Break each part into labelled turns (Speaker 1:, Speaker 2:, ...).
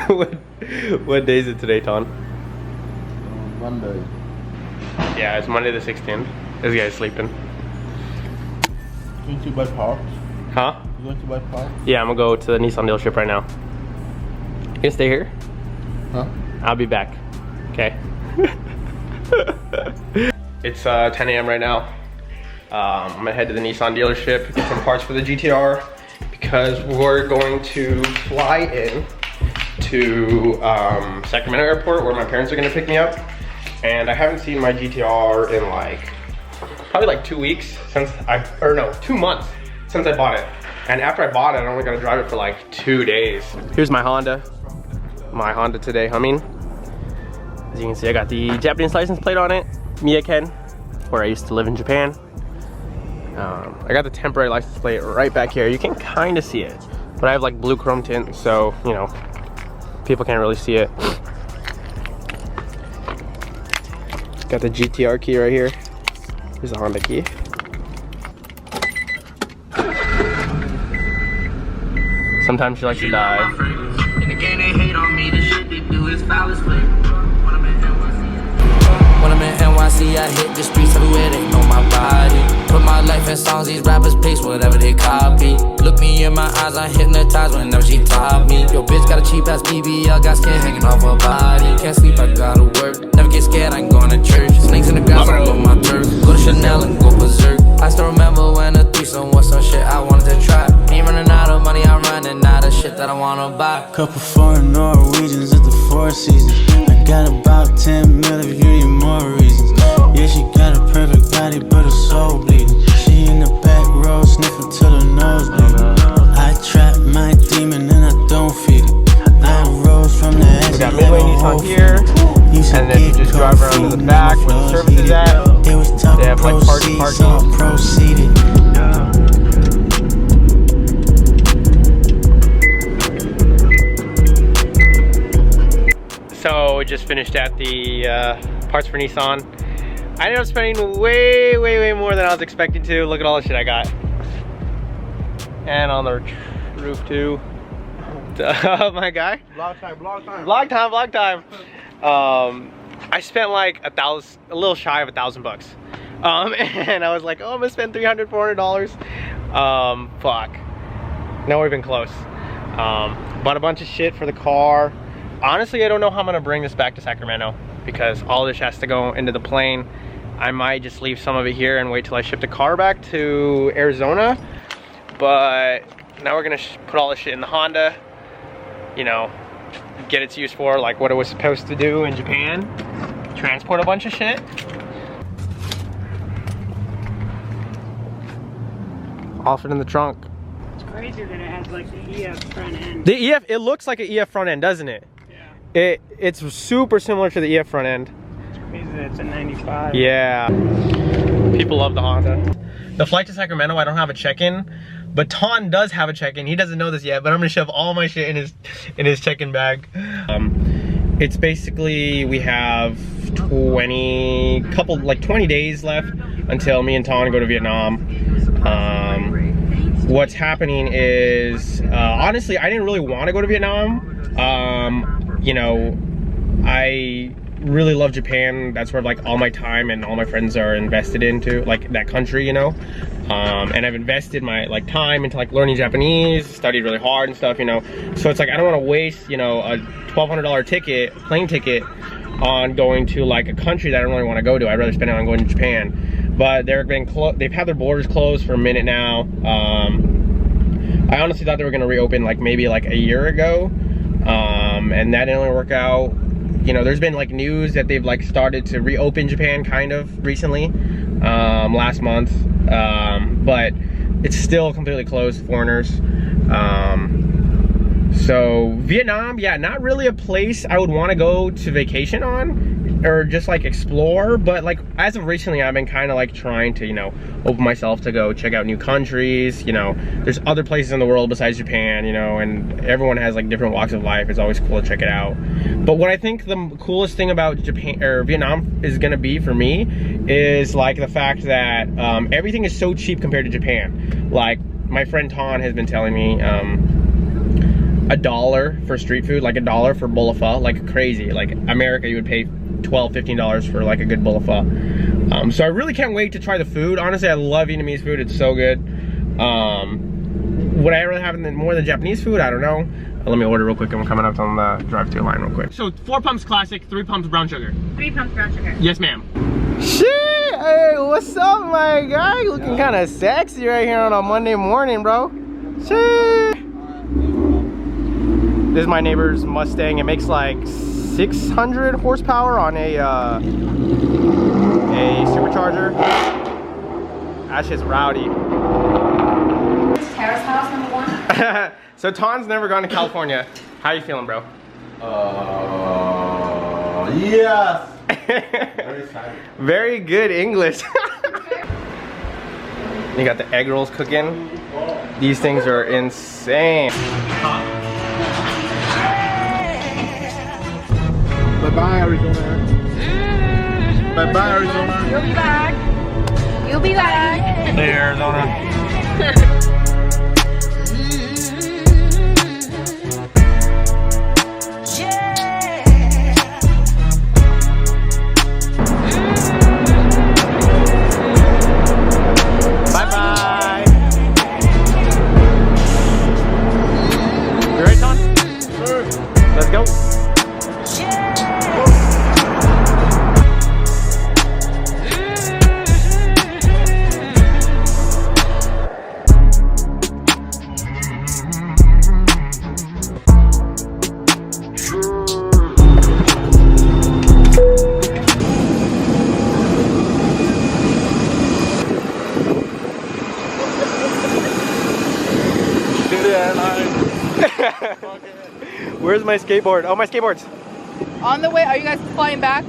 Speaker 1: what day is it today, Ton?
Speaker 2: Monday.
Speaker 1: Yeah, it's Monday the 16th. This guy's sleeping.
Speaker 2: Going to buy parts?
Speaker 1: Huh?
Speaker 2: You going to buy parts?
Speaker 1: Yeah, I'm gonna go to the Nissan dealership right now. You gonna stay here?
Speaker 2: Huh?
Speaker 1: I'll be back. Okay. It's 10 a.m. right now. I'm gonna head to the Nissan dealership, get some parts for the GTR, because we're going to fly in to Sacramento Airport, where my parents are gonna pick me up. And I haven't seen my GTR in like, probably like 2 weeks since or no, 2 months since I bought it. And after I bought it, I only got to drive it for like 2 days. Here's my Honda today humming. As you can see, I got the Japanese license plate on it, Miyaken, where I used to live in Japan. I got the temporary license plate right back here. You can kind of see it, but I have like blue chrome tint, so you know, people can't really see it. Got the GTR key right here. Here's the Honda key. Sometimes she likes to die.
Speaker 3: In the game they hate on me, the shit they do is foul as play. When I'm in NYC, I hit the streets everywhere, they know my body. Put my life in songs, these rappers pace whatever they copy. Look me in my eyes, I hypnotized whenever she top me. Yo, bitch got a cheap ass BBL, got skin hanging off her body. Can't sleep, I gotta work. Never get scared, I ain't going to church. Snakes in the grass all over my turf. Go to Chanel and go berserk. I still remember when a threesome was some shit I wanted to try. Ain't running out of money, I'm running out of shit that I wanna buy.
Speaker 4: Couple foreign Norwegians at the Four Seasons. I got about 10 mil if you need more reasons. Yeah, she got a perfect body, but her soul bleeding. She in the back row, sniffing till her nose bleeding. I trap my demon and I don't feed it. I rose from the edge.
Speaker 1: We got Midway Nissan here, and then you just drive around to the back where the service is at. They have like parking.
Speaker 4: Proceeded.
Speaker 1: So we just finished at the parts for Nissan. I ended up spending way more than I was expecting to. Look at all the shit I got. And on the roof too. Oh my guy. Vlog time. I spent like a little shy of $1,000. And I was like, oh, I'm gonna spend $300, $400. Fuck. Not even close. Bought a bunch of shit for the car. Honestly, I don't know how I'm gonna bring this back to Sacramento because all this has to go into the plane. I might just leave some of it here and wait till I ship the car back to Arizona. But now we're gonna put all this shit in the Honda, you know, get its use for like what it was supposed to do in Japan. Transport a bunch of shit. Off it in the trunk.
Speaker 5: It's crazy that it has like the EF front end.
Speaker 1: The EF, it looks like an EF front end, doesn't it? Yeah. It's super similar to the EF front end.
Speaker 5: It's crazy that it's a 95.
Speaker 1: Yeah. People love the Honda. The flight to Sacramento, I don't have a check-in, but Ton does have a check-in. He doesn't know this yet, but I'm gonna shove all my shit in his check-in bag. It's basically, we have 20 days left until me and Ton go to Vietnam. What's happening is, honestly, I didn't really want to go to Vietnam. You know, I really love Japan. That's where like all my time and all my friends are invested into, like that country, you know. And I've invested my like time into like learning Japanese, studied really hard and stuff, you know. So it's like I don't want to waste, you know, a $1,200 plane ticket on going to like a country that I don't really want to go to. I'd rather spend it on going to Japan. But they've had their borders closed for a minute now. I honestly thought they were gonna reopen like maybe like a year ago, and that didn't really work out. You know, there's been like news that they've like started to reopen Japan kind of recently, last month, but it's still completely closed to foreigners. So Vietnam, yeah, not really a place I would want to go to vacation on or just like explore, but like as of recently I've been kind of like trying to, you know, open myself to go check out new countries. You know, there's other places in the world besides Japan, you know, and everyone has like different walks of life. It's always cool to check it out. But what I think the coolest thing about Japan or Vietnam is gonna be for me is like the fact that everything is so cheap compared to Japan. Like my friend Ton has been telling me, $1 for street food, like $1 for bowl of pho, like crazy. Like America, you would pay $12, $15 for like a good bowl of pho. So I really can't wait to try the food. Honestly, I love Vietnamese food. It's so good. Would I ever have more than Japanese food? I don't know. Let me order real quick and we're coming up on the drive-thru line real quick. So 4 pumps classic, 3 pumps brown sugar.
Speaker 5: 3 pumps brown sugar.
Speaker 1: Yes, ma'am. Shit! Hey, what's up, my guy? Looking kind of sexy right here on a Monday morning, bro. Shit! This is my neighbor's Mustang. It makes like 600 horsepower on a supercharger. That shit's rowdy.
Speaker 6: Terrace house number 1.
Speaker 1: So Ton's never gone to California. How you feeling, bro?
Speaker 2: Yes. Very excited.
Speaker 1: Very good English. You got the egg rolls cooking. These things are insane.
Speaker 2: Bye-bye, Arizona. Bye-bye, Arizona.
Speaker 6: You'll be back. You'll be back.
Speaker 1: There, Arizona. Bye-bye. You ready, Ton? Sure. Let's go. Where's my skateboard? Oh, my skateboard's
Speaker 7: On the way, are you guys flying back?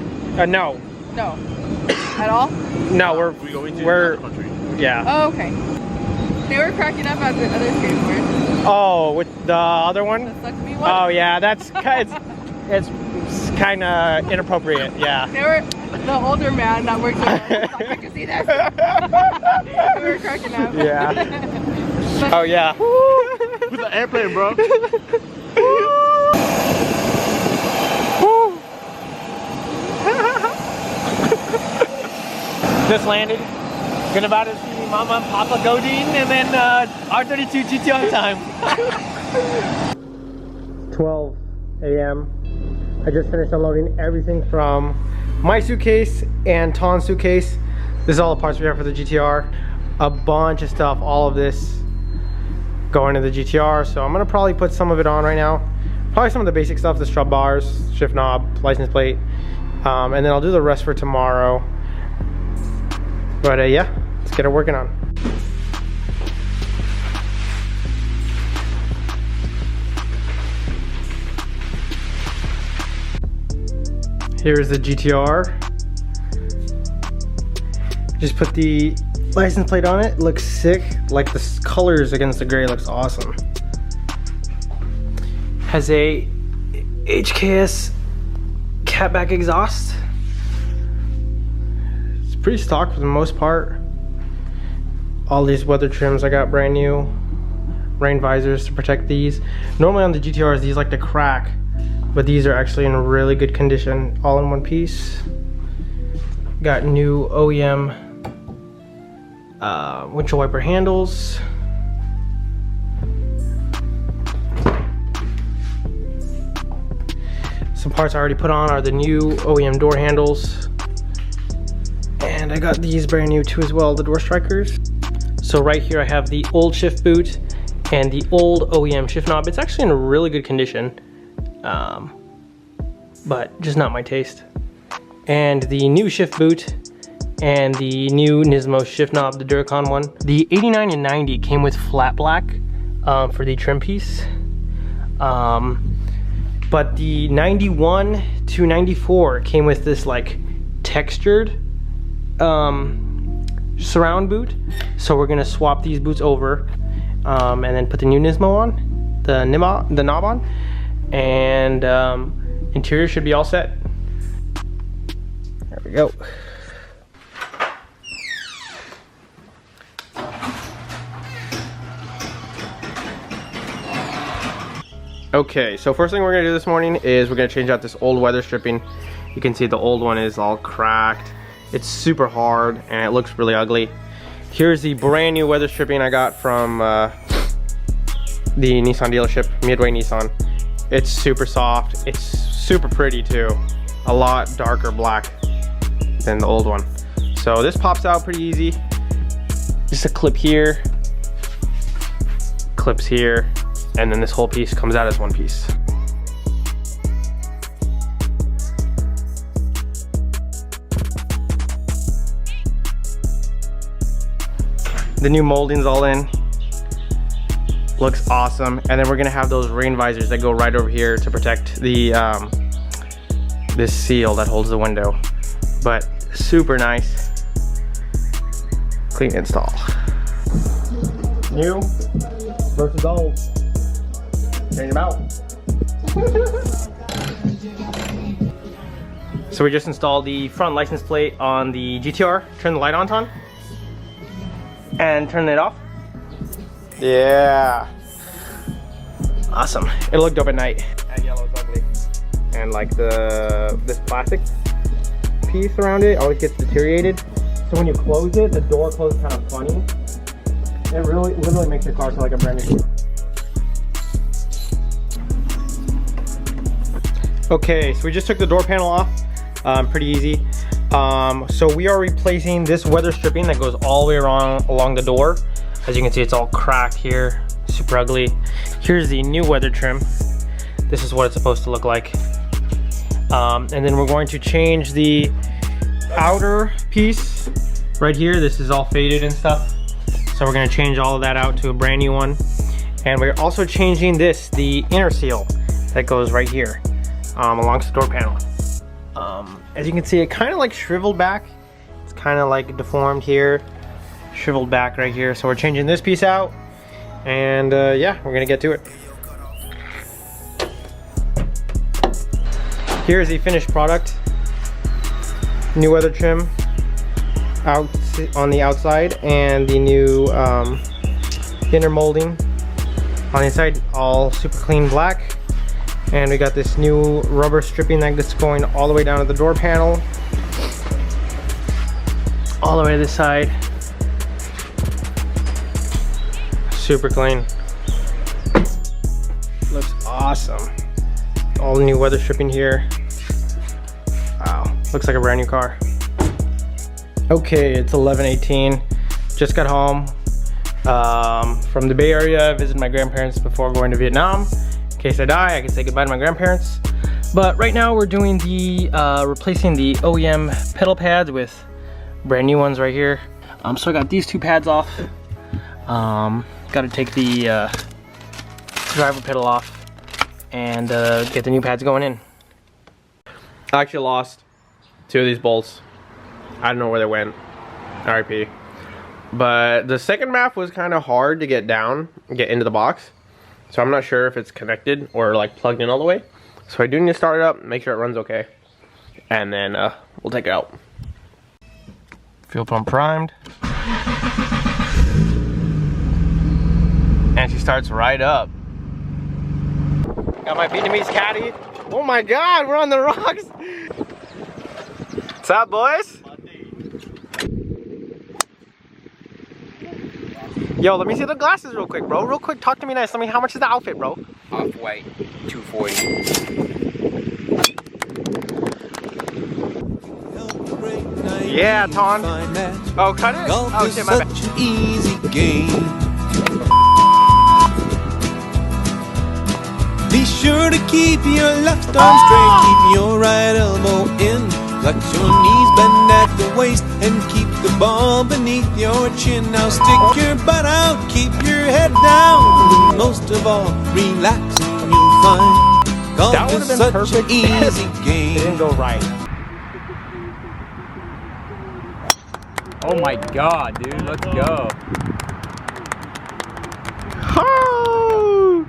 Speaker 1: no.
Speaker 7: No. At all?
Speaker 1: No, we're yeah.
Speaker 7: Oh, okay. They were cracking up at the other skateboard.
Speaker 1: Oh, with the other one?
Speaker 7: The suck me one.
Speaker 1: Oh yeah, that's it's kind of inappropriate. Yeah.
Speaker 7: They were the older man that worked with us. Like, I can see this. We were cracking up.
Speaker 1: Yeah. Oh yeah.
Speaker 2: With the airplane, bro.
Speaker 1: Just landed. Gonna about to see Mama and Papa Godin and then R32 GTR time. 12 a.m. I just finished unloading everything from my suitcase and Ton's suitcase. This is all the parts we have for the GTR. A bunch of stuff, all of this going to the GTR. So I'm gonna probably put some of it on right now. Probably some of the basic stuff, the strut bars, shift knob, license plate. And then I'll do the rest for tomorrow. But yeah, let's get it working on. Here's the GTR. Just put the license plate on it. Looks sick. Like the colors against the gray looks awesome. Has a HKS catback exhaust. It's pretty stock for the most part. All these weather trims I got brand new. Rain visors to protect these. Normally on the GTRs these like to crack, but these are actually in really good condition, all in one piece. Got new OEM windshield wiper handles. Some parts I already put on are the new OEM door handles. And I got these brand new too as well, the door strikers. So right here I have the old shift boot and the old OEM shift knob. It's actually in really good condition, but just not my taste. And the new shift boot and the new Nismo shift knob, the Duracon one. The 89 and 90 came with flat black for the trim piece. But the 91 to 94 came with this like textured surround boot. So we're gonna swap these boots over and then put the new Nismo on, the knob on, and interior should be all set. There we go. Okay, so first thing we're gonna do this morning is we're gonna change out this old weather stripping. You can see the old one is all cracked. It's super hard and it looks really ugly. Here's the brand new weather stripping I got from the Nissan dealership, Midway Nissan. It's super soft. It's super pretty too. A lot darker black than the old one. So this pops out pretty easy. Just a clip here, clips here, and then this whole piece comes out as one piece. The new molding's all in. Looks awesome. And then we're gonna have those rain visors that go right over here to protect the this seal that holds the window. But super nice. Clean install. New versus old. Change them out. So we just installed the front license plate on the GTR. Turn the light on, Ton. And turn it off. Yeah. Awesome. It'll look dope at night. That yellow's ugly. And like this plastic piece around it always gets deteriorated. So when you close it, the door closes kind of funny. It really literally makes your car feel like a brand new. Okay, so we just took the door panel off. Pretty easy. So we are replacing this weather stripping that goes all the way along the door. As you can see, it's all cracked here, super ugly. Here's the new weather trim. This is what it's supposed to look like. And then we're going to change the outer piece right here. This is all faded and stuff. So we're gonna change all of that out to a brand new one. And we're also changing this, the inner seal that goes right here alongst the door panel. As you can see, it kind of like shriveled back. It's kind of like deformed here, shriveled back right here. So we're changing this piece out, and yeah, we're gonna get to it. Here's the finished product. New weather trim out on the outside, and the new inner molding on the inside, all super clean black. And we got this new rubber stripping that's going all the way down to the door panel, all the way to this side. Super clean. Looks awesome. All the new weather stripping here. Wow, looks like a brand new car. Okay, it's 11:18. Just got home from the Bay Area. I visited my grandparents before going to Vietnam. In case I die, I can say goodbye to my grandparents. But right now we're doing the replacing the OEM pedal pads with brand new ones right here. So I got these two pads off. Got to take the driver pedal off and get the new pads going in. I actually lost two of these bolts. I don't know where they went. RIP. But the second map was kind of hard to get down, get into the box. So I'm not sure if it's connected or like plugged in all the way. So I do need to start it up, make sure it runs okay. And then we'll take it out. Fuel pump primed. And she starts right up. Got my Vietnamese caddy. Oh my God, we're on the rocks. What's up, boys? Yo, let me see the glasses real quick, bro. Real quick, talk to me nice. Tell me, how much is the outfit, bro?
Speaker 8: Off-white, $240.
Speaker 1: Yeah, Ton. Oh, cut it? Oh, shit, my bad.
Speaker 9: Such an easy game. Be sure to keep your left arm straight, keep your right elbow in. Flex your knees, bend at the waist, and keep the ball beneath your chin. Now stick your butt out, keep your head down, and most of all, relax and you'll find golf
Speaker 1: That would have
Speaker 9: is
Speaker 1: been
Speaker 9: such
Speaker 1: perfect.
Speaker 9: an easy
Speaker 1: It
Speaker 9: game.
Speaker 1: didn't go right.
Speaker 8: Oh my God, dude, let's go.
Speaker 1: Oh!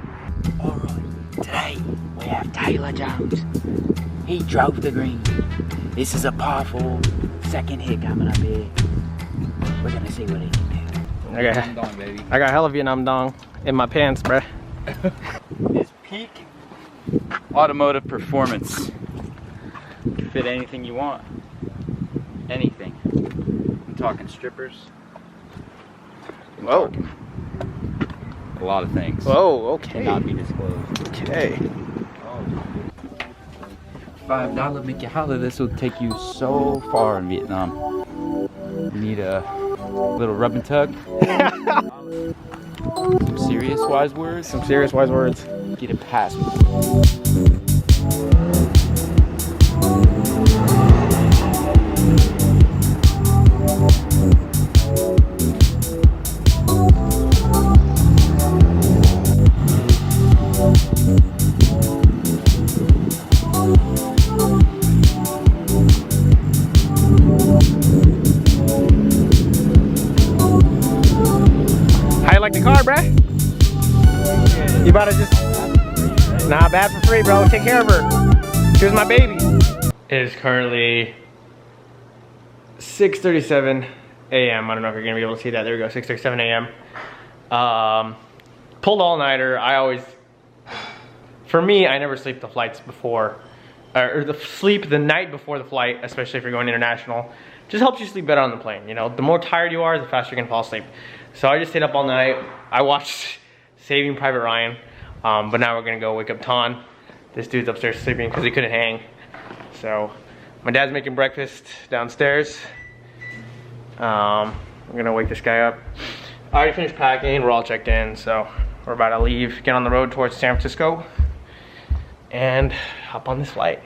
Speaker 10: Alright, today we have Taylor Jones. He drove the green. This is a par 4, second hit coming up here. We're gonna see what he can do.
Speaker 1: I got hella Vietnam dong in my pants, bruh.
Speaker 10: This peak automotive performance. Fit anything you want. Anything. I'm talking strippers. I'm
Speaker 1: Whoa.
Speaker 10: talking a lot of things.
Speaker 1: Whoa, okay.
Speaker 10: Cannot be disclosed.
Speaker 1: Okay.
Speaker 10: $5 make you holler. This will take you so far in Vietnam. You need a little rub and tug. Some serious wise words.
Speaker 1: Some serious wise words.
Speaker 10: Get it past me.
Speaker 1: How you like the car, bruh? You about to just... Nah, bad for free, bro. Take care of her. She was my baby. It is currently 6:37 a.m. I don't know if you're gonna be able to see that. There we go, 6:37 a.m. Pulled all-nighter. For me, I never sleep the flights before, or sleep the night before the flight, especially if you're going international. Just helps you sleep better on the plane. You know, the more tired you are, the faster you can fall asleep. So I just stayed up all night. I watched Saving Private Ryan, but now we're gonna go wake up Ton. This dude's upstairs sleeping because he couldn't hang. So my dad's making breakfast downstairs. I'm gonna wake this guy up. I already finished packing. We're all checked in, so we're about to leave, get on the road towards San Francisco, and hop on this flight.